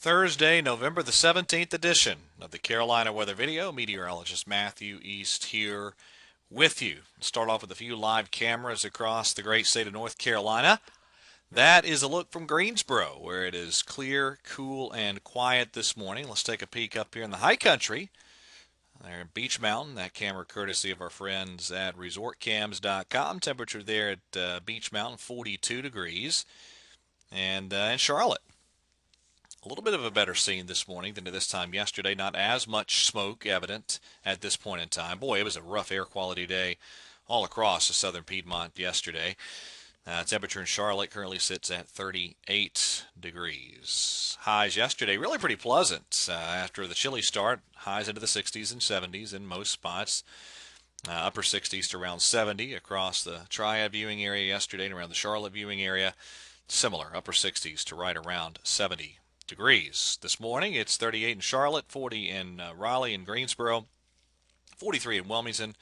Thursday, November the 17th edition of the Carolina Weather Video. Meteorologist Matthew East here with you. Start off with a few live cameras across the great state of North Carolina. That is a look from Greensboro, where it is clear, cool, and quiet this morning. Let's take a peek up here in the high country. There in Beech Mountain, that camera courtesy of our friends at resortcams.com. Temperature there at Beech Mountain, 42 degrees. And in Charlotte, a little bit of a better scene this morning than at this time yesterday. Not as much smoke evident at this point in time. Boy, it was a rough air quality day all across the southern Piedmont yesterday. Temperature in Charlotte currently sits at 38 degrees. Highs yesterday really pretty pleasant after the chilly start. Highs into the 60s and 70s in most spots. Upper 60s to around 70 across the Triad viewing area yesterday and around the Charlotte viewing area. Similar, upper 60s to right around 70 degrees. This morning it's 38 in Charlotte, 40 in Raleigh and Greensboro, 43 in Wilmington,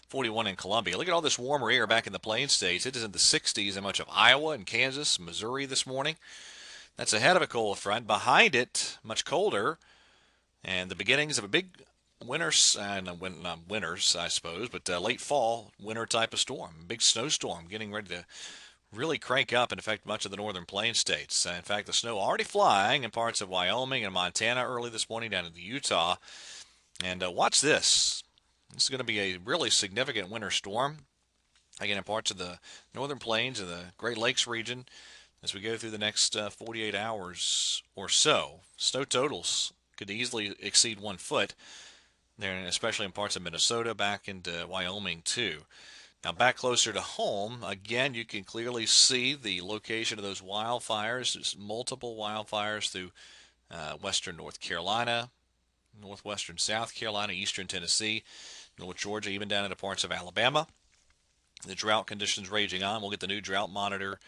41 in Columbia. Look at all this warmer air back in the Plain States. It is in the 60s in much of Iowa and Kansas, Missouri this morning. That's ahead of a cold front. Behind it, much colder, and the beginnings of a big winters, not winters, I suppose, but late fall, winter type of storm. Big snowstorm getting ready to really crank up and affect much of the northern plain states. In fact, the snow already flying in parts of Wyoming and Montana early this morning down into Utah. And watch this. This is going to be a really significant winter storm. Again, in parts of the northern plains and the Great Lakes region as we go through the next 48 hours or so. Snow totals could easily exceed 1 foot there, especially in parts of Minnesota, back into Wyoming too. Now back closer to home, again, you can clearly see the location of those wildfires. There's multiple wildfires through western North Carolina, northwestern South Carolina, eastern Tennessee, North Georgia, even down into parts of Alabama. The drought conditions raging on. We'll get the new drought monitor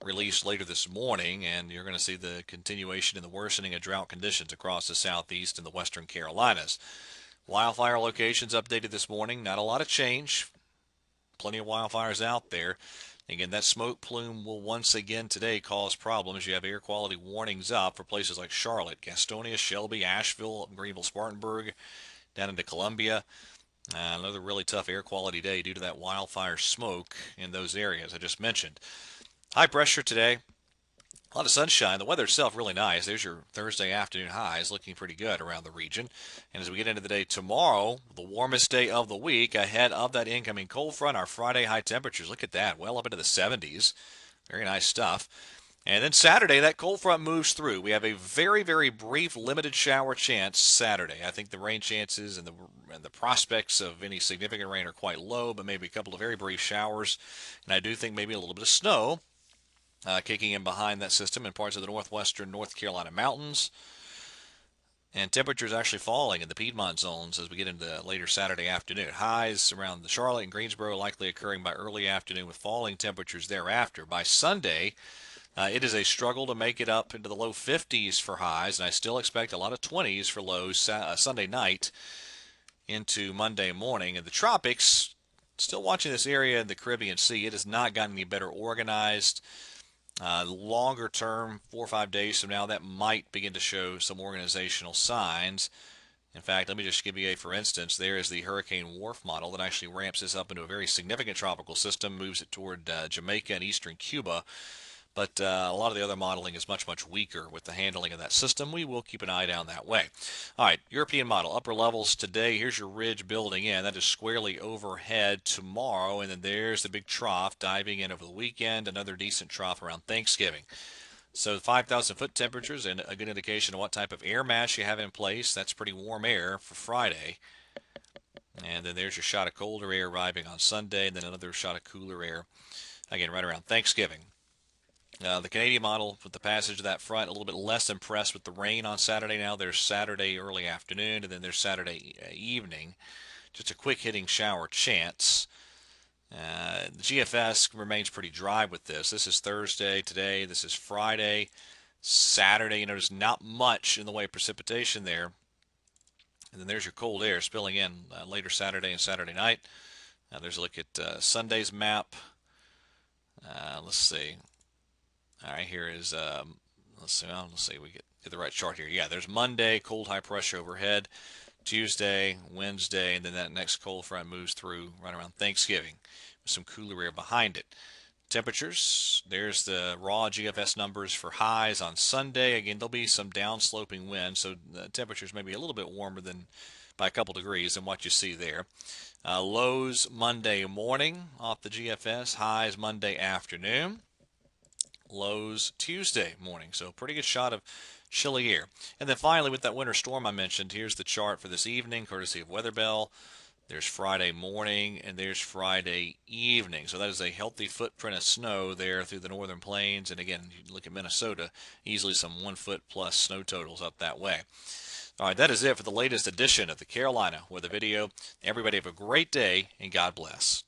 released later this morning, and you're going to see the continuation and the worsening of drought conditions across the southeast and the western Carolinas. Wildfire locations updated this morning. Not a lot of change. Plenty of wildfires out there. Again, that smoke plume will once again today cause problems. You have air quality warnings up for places like Charlotte, Gastonia, Shelby, Asheville, Greenville, Spartanburg, down into Columbia. Another really tough air quality day due to that wildfire smoke in those areas I just mentioned. High pressure today. A lot of sunshine. The weather itself really nice. There's your Thursday afternoon highs looking pretty good around the region. And as we get into the day tomorrow, the warmest day of the week ahead of that incoming cold front, our Friday high temperatures. Look at that, well up into the 70s. Very nice stuff. And then Saturday, that cold front moves through. We have a very, very brief, limited shower chance Saturday. I think the rain chances and the prospects of any significant rain are quite low, but maybe a couple of very brief showers. And I do think maybe a little bit of snow kicking in behind that system in parts of the northwestern North Carolina mountains. And temperatures actually falling in the Piedmont zones as we get into later Saturday afternoon. Highs around the Charlotte and Greensboro likely occurring by early afternoon with falling temperatures thereafter. By Sunday, it is a struggle to make it up into the low 50s for highs, and I still expect a lot of 20s for lows Sunday night into Monday morning. In the tropics, still watching this area in the Caribbean Sea, it has not gotten any better organized. Longer term, 4 or 5 days from now, that might begin to show some organizational signs. In fact, let me just give you a for instance. There is the Hurricane Wharf model that actually ramps this up into a very significant tropical system, moves it toward Jamaica and eastern Cuba. But a lot of the other modeling is much, much weaker with the handling of that system. We will keep an eye down that way. All right, European model, upper levels today. Here's your ridge building in. That is squarely overhead tomorrow. And then there's the big trough diving in over the weekend. Another decent trough around Thanksgiving. So 5,000 foot temperatures and a good indication of what type of air mass you have in place. That's pretty warm air for Friday. And then there's your shot of colder air arriving on Sunday. And then another shot of cooler air, again, right around Thanksgiving. The Canadian model with the passage of that front, a little bit less impressed with the rain on Saturday now. There's Saturday early afternoon, and then there's Saturday evening. Just a quick hitting shower chance. The GFS remains pretty dry with this. This is Thursday today. This is Friday. Saturday, you notice not much in the way of precipitation there. And then there's your cold air spilling in later Saturday and Saturday night. There's a look at Sunday's map. Let's see. All right, here is let's see. We get Get the right chart here. Yeah, there's Monday, cold high pressure overhead. Tuesday, Wednesday, and then that next cold front moves through right around Thanksgiving with some cooler air behind it. Temperatures, there's the raw GFS numbers for highs on Sunday. Again, there'll be some downsloping wind, so the temperatures may be a little bit warmer than by a couple degrees than what you see there. Lows Monday morning off the GFS, highs Monday afternoon, lows Tuesday morning. So pretty good shot of chilly air. And then finally, with that winter storm I mentioned, here's the chart for this evening, courtesy of Weather Bell. There's Friday morning and there's Friday evening. So that is a healthy footprint of snow there through the northern plains. And again, you look at Minnesota, easily some 1 foot plus snow totals up that way. All right, that is it for the latest edition of the Carolina Weather Video. Everybody have a great day and God bless.